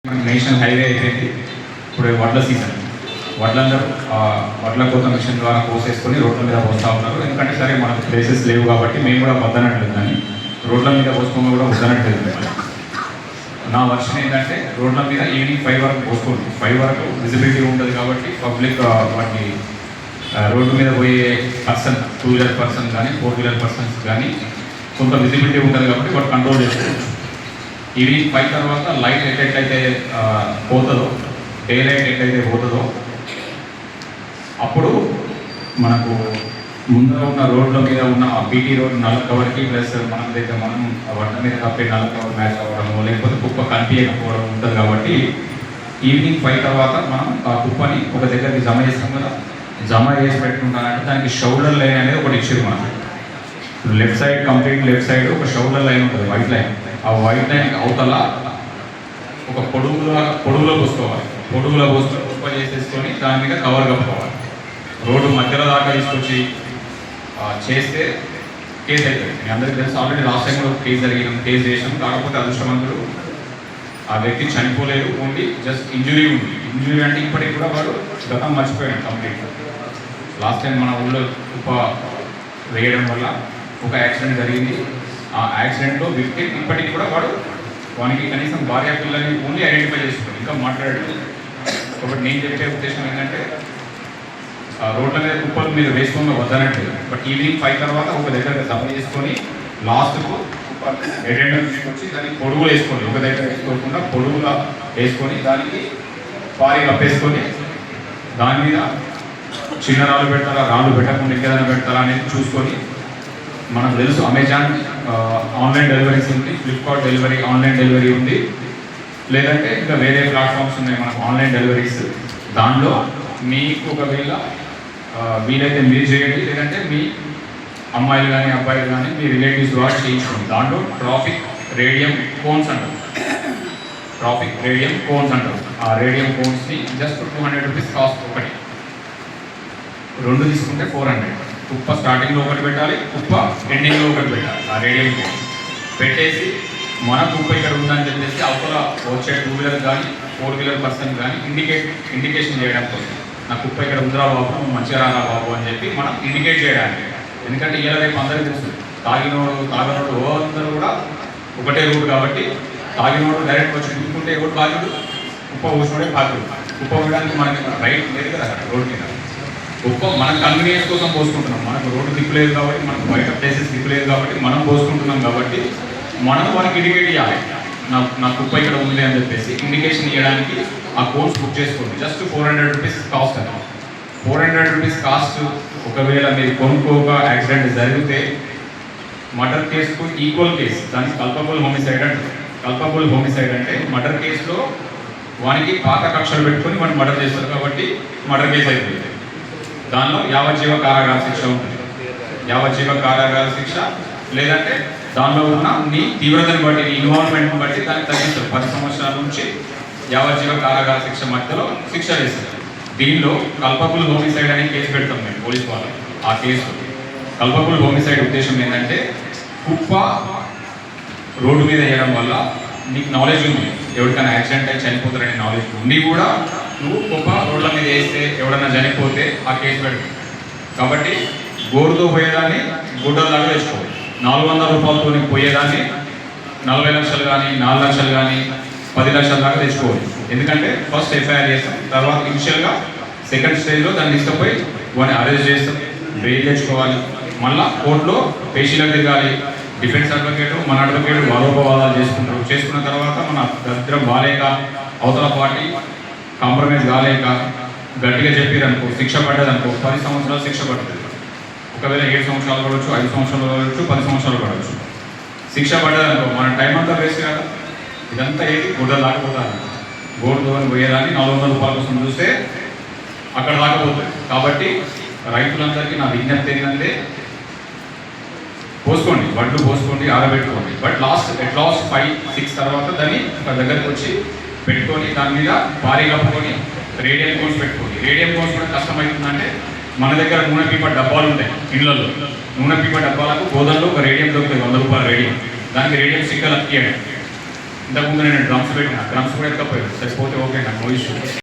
National highway అయిపోయింది. ఇప్పుడు వడ్ల సీజన్. వడ్లందరూ వడ్ల కోత మిషన్ ద్వారా కోసేసుకొని రోడ్ల మీద పోస్తూ ఉన్నారు. ఎందుకంటే సరే మనకు ప్లేసెస్ లేవు కాబట్టి మేము కూడా వద్దనట్లేదు, కానీ రోడ్ల మీద పోసుకోవడం కూడా వద్దనట్లేదు. నా వర్షన్ ఏంటంటే రోడ్ల మీద ఈవినింగ్ 5 వరకు పోసుకోండి. 5 వరకు విజిబిలిటీ ఉంటుంది కాబట్టి పబ్లిక్ వాటి రోడ్డు మీద పోయే పర్సన్, 2 వీలర్ పర్సన్ కానీ 4 వీలర్ పర్సన్స్ కానీ కొంత విజిబిలిటీ ఉంటుంది కాబట్టి వాటి కంట్రోల్ చేసుకోవచ్చు. ఈవినింగ్ 5 తర్వాత లైట్ ఎట్లయితే పోతుందో, డే లైట్ ఎట్లయితే పోతుందో అప్పుడు మనకు ముందర ఉన్న రోడ్ల మీద ఉన్న బీటీ రోడ్ నల్ల కవర్కి ప్లస్ మనం దగ్గర మనం వడ్డ మీద కప్పే నల్ల కవర్ మ్యాచ్ అవ్వడము లేకపోతే కుప్ప కనిపించకపోవడం ఉంటుంది. కాబట్టి ఈవినింగ్ 5 తర్వాత మనం ఆ కుప్పని ఒక దగ్గరికి జమ చేస్తాం కదా, జమ చేసి పెట్టుకుంటానంటే దానికి షోల్డర్ లైన్ అనేది ఒకటి ఇచ్చారు మనకు. Left side complete left side ఒక షోల్డర్ లైన్ ఉంటుంది, వైట్ లైన్. ఆ వైట్ లైన్ అవతల ఒక పొడుగులో పోసుకోవాలి. పొడుగులో పోసుకొని కుప్ప చేసేసుకొని దాని మీద కవర్ కప్పుకోవాలి. రోడ్డు మధ్యలో దాకా తీసుకొచ్చి చేస్తే కేసు అవుతుంది. మీ అందరికీ తెలుసు, ఆల్రెడీ లాస్ట్ టైం కూడా కేసు చేసాం. కాకపోతే అదృష్టవంతుడు ఆ వ్యక్తి చనిపోలేదు, ఓన్లీ జస్ట్ ఇంజురీ ఉంది. ఇంజురీ అంటే ఇప్పటికి కూడా వాడు గతం మర్చిపోయాడు కంప్లీట్గా. లాస్ట్ టైం మన ఊళ్ళో కుప్ప వేయడం వల్ల ఒక యాక్సిడెంట్ జరిగింది. ఆ యాక్సిడెంట్లో వ్యక్తి ఇప్పటికి కూడా వానికి కనీసం భార్య పిల్లల్ని ఓన్లీ ఐడెంటిఫై చేసుకుంటాడు, ఇంకా మాట్లాడలేదు. కాబట్టి నేను చెప్పే ఉద్దేశం ఏంటంటే రోడ్ల మీద కుప్పలు మీరు వేసుకొని వద్దనట్లేదు. బట్ ఈవినింగ్ 5 తర్వాత ఒక దగ్గర జమ చేసుకొని లాస్ట్కు ఎడెండర్ తీసుకొచ్చి దానికి పొడుగులు వేసుకోండి. ఒక దగ్గర వేసుకోకుండా పొడుగులా వేసుకొని దానికి పారి కప్పేసుకొని దాని మీద చిన్న రాళ్ళు పెడతారా, రాళ్ళు పెట్టకుండా ఇంకేదైనా పెడతారా అనేది చూసుకొని, మనకు తెలుసు అమెజాన్ ఆన్లైన్ డెలివరీస్ ఉంది, ఫ్లిప్కార్ట్ డెలివరీ ఆన్లైన్ డెలివరీ ఉంది, లేదంటే ఇంకా వేరే ప్లాట్ఫామ్స్ ఉన్నాయి మనకు ఆన్లైన్ డెలివరీస్. దానిలో మీకు ఒకవేళ వీలైతే మీరు చేయండి, లేదంటే మీ అమ్మాయిలు కానీ అబ్బాయిలు కానీ మీ రిలేటివ్స్ ద్వారా చేయించుకోండి. దాంట్లో ట్రాఫిక్ రేడియం కోన్స్ అంటారు. ట్రాఫిక్ రేడియం కోన్స్ అంటారు. ఆ రేడియం కోన్స్ని జస్ట్ 200 రూపీస్ కాస్ట్. ఒకటి 2 తీసుకుంటే 400. కుప్ప స్టార్టింగ్లో ఒకటి పెట్టాలి, కుప్ప ఎండింగ్లో ఒకటి పెట్టాలి. ఆ రేడియం కోన్స్ పెట్టేసి మన కుప్ప ఇక్కడ ఉందని చెప్పేసి అవతల వచ్చే 2 వీలర్ కానీ 4 వీలర్ పర్సన్ కానీ ఇండికేషన్ చేయడం కోసం, నా కుప్ప ఇక్కడ ఉందిరా బాబు, మంచిగా రారా బాబు అని చెప్పి మనం ఇండికేట్ చేయడానికి. ఎందుకంటే ఇలా రేపు అందరికీ తెలుసు, తాగినోడు అందరూ కూడా ఒకటే రూట్ కాబట్టి తాగినోడు డైరెక్ట్ వచ్చి చూసుకుంటే ఎవరు బాధ్యుడు, కుప్ప పోసినోడే బాధ్యుడు. కుప్ప పోయడానికి మనకి రైట్ లేదు కదా రోడ్ మీద. కుప్ప మన కన్వీనియన్స్ కోసం పోసుకుంటున్నాం. మనకు రోడ్డు దిక్కులేదు కాబట్టి, మనకు బయట ప్లేసెస్ దిక్కులేదు కాబట్టి మనం పోసుకుంటున్నాం. కాబట్టి మనం వారికి ఇండికేట్ చేయాలి, నా కుప్ప ఇక్కడ ఉంది అని చెప్పేసి ఇండికేషన్ ఇవ్వడానికి ఆ కోర్స్ బుక్ చేసుకోండి. జస్ట్ 400 రూపీస్ కాస్ట్ అని. 400 రూపీస్ కాస్ట్. ఒకవేళ మీరు కొనుక్కోక యాక్సిడెంట్ జరిగితే మర్డర్ కేసుకు ఈక్వల్ కేసు, దానికి కల్పబుల్ హోమిసైడ్ అంటారు. కల్పబుల్ హోమిసైడ్ అంటే మర్డర్ కేసులో వానికి పాత కక్షలు పెట్టుకొని వాడిని మర్డర్ చేస్తారు కాబట్టి మర్డర్ కేసు అయిపోయింది. దానిలో యావజ్జీవ కారాగార శిక్ష ఉంటుంది. యావజ్జీవ కారాగార శిక్ష, లేదంటే దానిలో ఉన్న నీ తీవ్రతను బట్టి, నీ ఇన్వాల్వ్మెంట్ని బట్టి దాన్ని తగ్గిస్తారు. 10 సంవత్సరాల నుంచి యావజ్జీవ కారాగార శిక్ష మధ్యలో శిక్ష వేస్తారు. దీనిలో కల్పబుల్ హోమిసైడ్ అనే కేసు పెడతాం మేము పోలీస్ వాళ్ళు. ఆ కేసు కల్పబుల్ హోమిసైడ్ ఉద్దేశం ఏంటంటే, కుప్ప రోడ్డు మీద వేయడం వల్ల నీకు నాలెడ్జ్ ఉంది, ఎవరికైనా యాక్సిడెంట్ అయి చనిపోతారనే నాలెడ్జ్ ఉండి కూడా నువ్వు కుప్ప రోడ్ల మీద వేస్తే ఎవడన్నా చనిపోతే ఆ కేసు పెడతావు. కాబట్టి గోరుతో పోయేదాన్ని గుడ్డలాగా తెచ్చుకోవాలి. 400 రూపాయలతో పోయేదాన్ని 40 లక్షలు కానీ 4 లక్షలు కానీ 10 లక్షల దాకా తెచ్చుకోవాలి. ఎందుకంటే ఫస్ట్ ఎఫ్ఐఆర్ చేస్తాం, తర్వాత ఇనిషియల్గా సెకండ్ స్టేజ్లో దాన్ని తీసుకుపోయి వాడిని అరెస్ట్ చేస్తాం, బెయిల్ తెచ్చుకోవాలి. మళ్ళీ కోర్టులో పేషీలకు తిరగాలి. డిఫెన్స్ అడ్వకేటు మన అడ్వకేటు వాదోపవాదాలు చేసుకుంటారు. చేసుకున్న తర్వాత మన దగ్గర బాలేక, అవతల పార్టీ కాంప్రమైజ్ కాలేక గట్టిగా చెప్పారనుకో, శిక్ష పడ్డదనుకో 10 సంవత్సరాలు శిక్ష పడుతుంది. ఒకవేళ 7 సంవత్సరాలు పడవచ్చు, 5 సంవత్సరాలు పడవచ్చు, 10 సంవత్సరాలు పడవచ్చు. శిక్ష పడ్డదనుకో మన టైం అంతా వేస్ట్ కదా. ఇదంతా ఏది గుడ్డలు దాకపోతారు. గోడుతో పోయేదాన్ని 400 రూపాయల కోసం చూస్తే అక్కడ దాకపోతుంది. కాబట్టి రైతులందరికీ నా విజ్ఞప్తి ఏంటంటే, పోసుకోండి, వడ్లు పోసుకోండి, ఆరబెట్టుకోండి. బట్ ఎట్ లాస్ట్ 5-6 తర్వాత దాన్ని ఒక దగ్గరికి వచ్చి పెట్టుకొని దాని మీద భారీ కప్పుకొని రేడియం కోన్స్ పెట్టుకోండి. రేడియం కోన్స్ కూడా కష్టమవుతుందంటే, మన దగ్గర నూనె పీప డబ్బాలు ఉంటాయి ఇళ్లలో. నూనె పీప డబ్బాలకు గోదాంలో ఒక రేడియం దొరుకుతాయి, 100 రూపాయల రేడియం. దానికి రేడియం స్టిక్కర్ అతికియండి. ఇంతకుముందు నేను డ్రమ్స్ పెట్టిన డ్రమ్స్ కూడా ఎత్తకపోయాను సరిపోతే ఓకే నాకు నో ఇష్యూ.